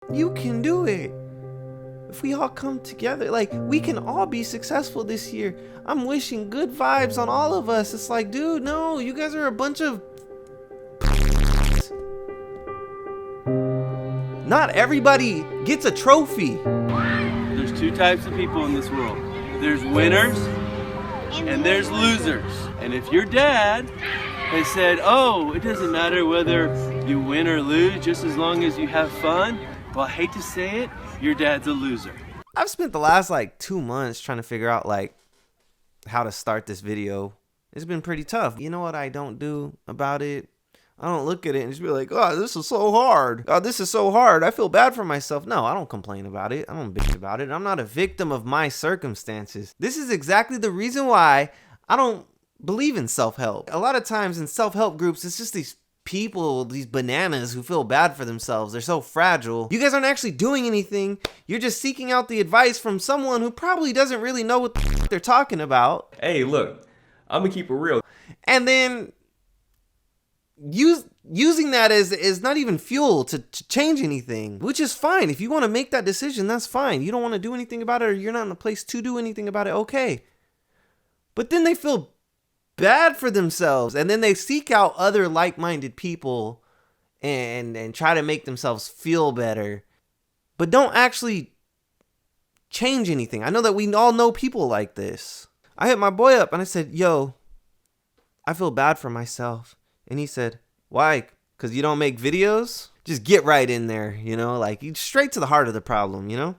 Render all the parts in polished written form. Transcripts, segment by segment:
You can do it. If we all come together, like, we can all be successful this year. I'm wishing good vibes on all of us. It's like, dude, no, you guys are a bunch of... Not everybody gets a trophy. There's two types of people in this world. There's winners and there's losers. And if your dad has said, oh, it doesn't matter whether you win or lose, just as long as you have fun, well, I hate to say it, your dad's a loser. I've spent the last like 2 months trying to figure out like how to start this video. It's been pretty tough. You know what I don't do about it? I don't look at it and just be like, oh, this is so hard. Oh, this is so hard. I feel bad for myself. No, I don't complain about it. I don't bitch about it. I'm not a victim of my circumstances. This is exactly the reason why I don't believe in self-help. A lot of times in self-help groups, it's just these people, these bananas who feel bad for themselves. They're so fragile. You guys aren't actually doing anything. You're just seeking out the advice from someone who probably doesn't really know what they're talking about. Hey, look, I'm gonna keep it real. And then using that as not even fuel to change anything, which is fine. If you want to make that decision, that's fine. You don't want to do anything about it, or you're not in a place to do anything about it, okay. But then they feel bad for themselves, and then they seek out other like-minded people and try to make themselves feel better, but don't actually change anything. I know that we all know people like this. I hit my boy up and I said, yo, I feel bad for myself. And he said, why? Because you don't make videos? Just get right in there, you know, like straight to the heart of the problem, you know?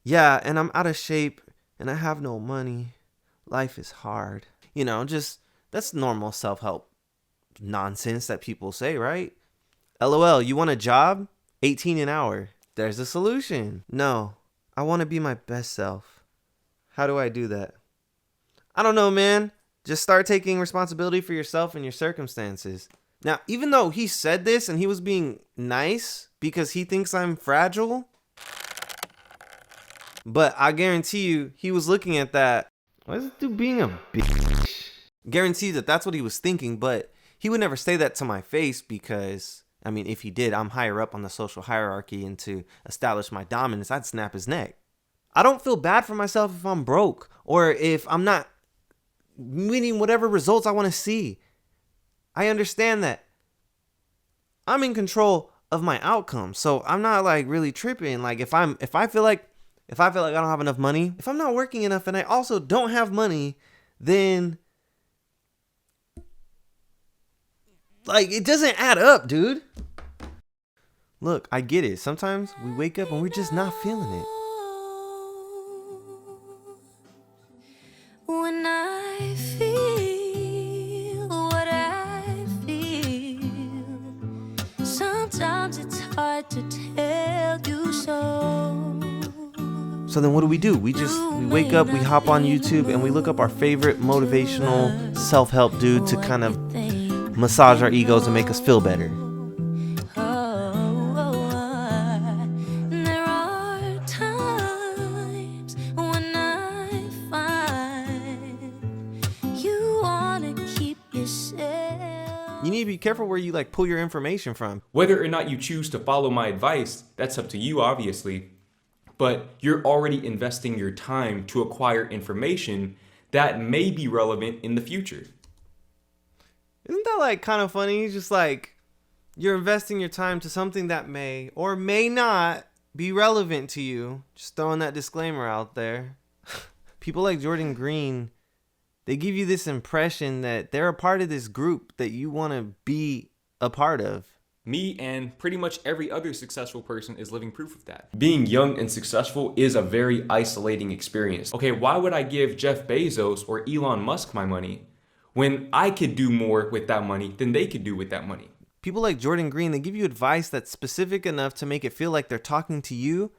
Yeah, and I'm out of shape and I have no money. Life is hard. You know, just that's normal self-help nonsense that people say, right? LOL, you want a job? 18 an hour. There's a solution. No, I want to be my best self. How do I do that? I don't know, man. Just start taking responsibility for yourself and your circumstances. Now, even though he said this and he was being nice because he thinks I'm fragile, but I guarantee you he was looking at that. Why is this dude being a bitch? Guarantee that that's what he was thinking, but he would never say that to my face because, I mean, if he did, I'm higher up on the social hierarchy, and to establish my dominance, I'd snap his neck. I don't feel bad for myself if I'm broke or if I'm not meeting whatever results I want to see. I understand that I'm in control of my outcome, so I'm not like really tripping. Like if I feel like I don't have enough money, if I'm not working enough and I also don't have money, then like it doesn't add up, dude. Look, I get it. Sometimes we wake up and we're just not feeling it. When I feel what I feel, sometimes it's hard to tell you so. So then what do? We wake up, we hop on YouTube, and we look up our favorite motivational self-help dude to kind of massage our egos and make us feel better. You need to be careful where you like pull your information from. Whether or not you choose to follow my advice, that's up to you, obviously. But you're already investing your time to acquire information that may be relevant in the future. Isn't that like kind of funny? It's just like you're investing your time to something that may or may not be relevant to you. Just throwing that disclaimer out there. People like Jordan Green, they give you this impression that they're a part of this group that you want to be a part of. Me and pretty much every other successful person is living proof of that. Being young and successful is a very isolating experience. Okay, why would I give Jeff Bezos or Elon Musk my money when I could do more with that money than they could do with that money? People like Jordan Green, they give you advice that's specific enough to make it feel like they're talking to you,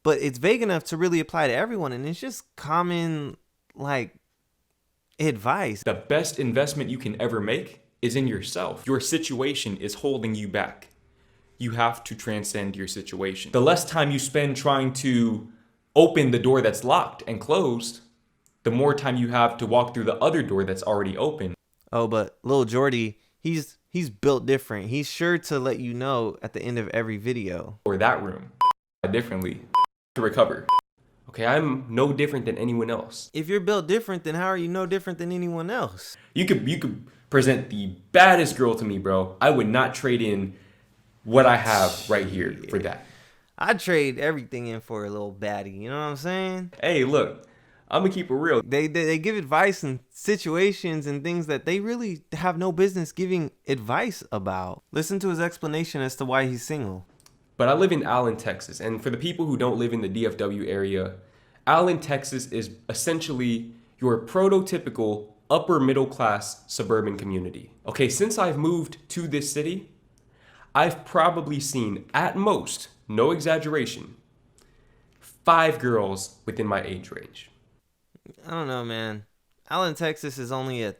but it's vague enough to really apply to everyone, and it's just common, like, advice. The best investment you can ever make is in yourself. Your situation is holding you back. You have to transcend your situation. The less time you spend trying to open the door that's locked and closed, the more time you have to walk through the other door that's already open. Oh, but Lil Jordy, he's He's built different. He's sure to let you know at the end of every video. Or that room differently to recover. Okay, I'm no different than anyone else. If you're built different, then how are you no different than anyone else? You could present the baddest girl to me, bro. I would not trade in what I have right here for that. I'd trade everything in for a little baddie. You know what I'm saying? Hey, look, I'm gonna keep it real. They give advice in situations and things that they really have no business giving advice about. Listen to his explanation as to why he's single. But I live in Allen, Texas, and for the people who don't live in the DFW area, Allen, Texas is essentially your prototypical upper middle class suburban community. Okay, since I've moved to this city, I've probably seen, at most, no exaggeration, 5 girls within my age range. I don't know, man. Allen, Texas is only a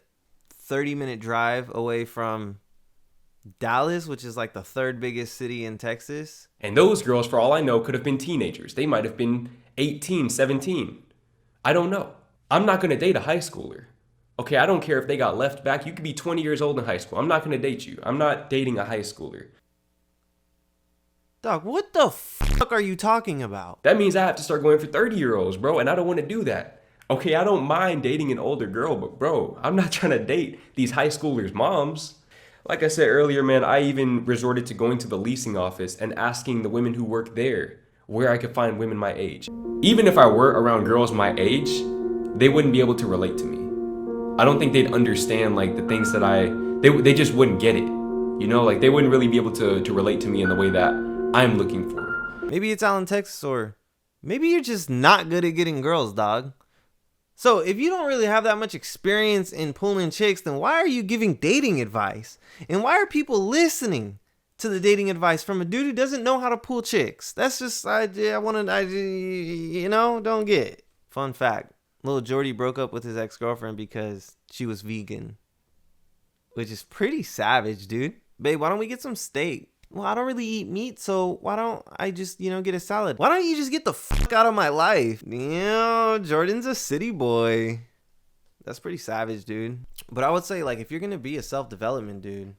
30-minute drive away from Dallas, which is like the 3rd biggest city in Texas. And those girls, for all I know, could have been teenagers. They might have been 18, 17. I don't know. I'm not going to date a high schooler. Okay, I don't care if they got left back. You could be 20 years old in high school. I'm not going to date you. I'm not dating a high schooler. Dog, what the fuck are you talking about? That means I have to start going for 30-year-olds, bro, and I don't want to do that. Okay, I don't mind dating an older girl, but bro, I'm not trying to date these high schoolers' moms. Like I said earlier, man, I even resorted to going to the leasing office and asking the women who work there where I could find women my age. Even if I were around girls my age, they wouldn't be able to relate to me. I don't think they'd understand like the things that they just wouldn't get it. You know, like they wouldn't really be able to relate to me in the way that I'm looking for. Maybe it's Allen, Texas, or maybe you're just not good at getting girls, dog. So if you don't really have that much experience in pulling chicks, then why are you giving dating advice? And why are people listening to the dating advice from a dude who doesn't know how to pull chicks? That's just, don't get. Fun fact, Lil Jordy broke up with his ex-girlfriend because she was vegan. Which is pretty savage, dude. Babe, why don't we get some steak? Well, I don't really eat meat, so why don't I just, get a salad? Why don't you just get the fuck out of my life? Jordan's a city boy. That's pretty savage, dude. But I would say, like, if you're going to be a self-development dude,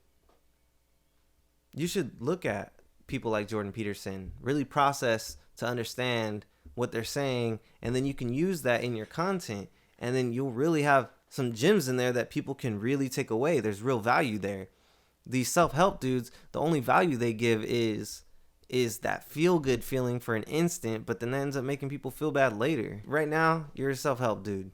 you should look at people like Jordan Peterson, really process to understand what they're saying, and then you can use that in your content, and then you'll really have some gems in there that people can really take away. There's real value there. These self-help dudes, the only value they give is that feel-good feeling for an instant, but then that ends up making people feel bad later. Right now, you're a self-help dude.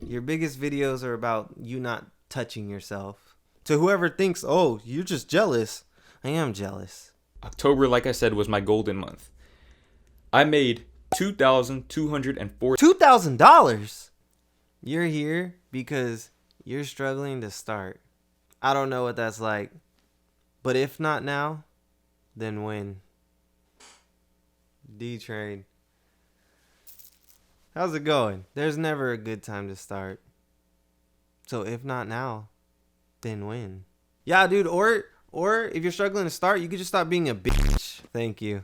Your biggest videos are about you not touching yourself. To whoever thinks, oh, you're just jealous, I am jealous. October, like I said, was my golden month. I made $2,204. $2,000? You're here because you're struggling to start. I don't know what that's like. But if not now, then when? D-Train. How's it going? There's never a good time to start. So if not now, then when? Yeah, dude, or if you're struggling to start, you could just stop being a bitch. Thank you.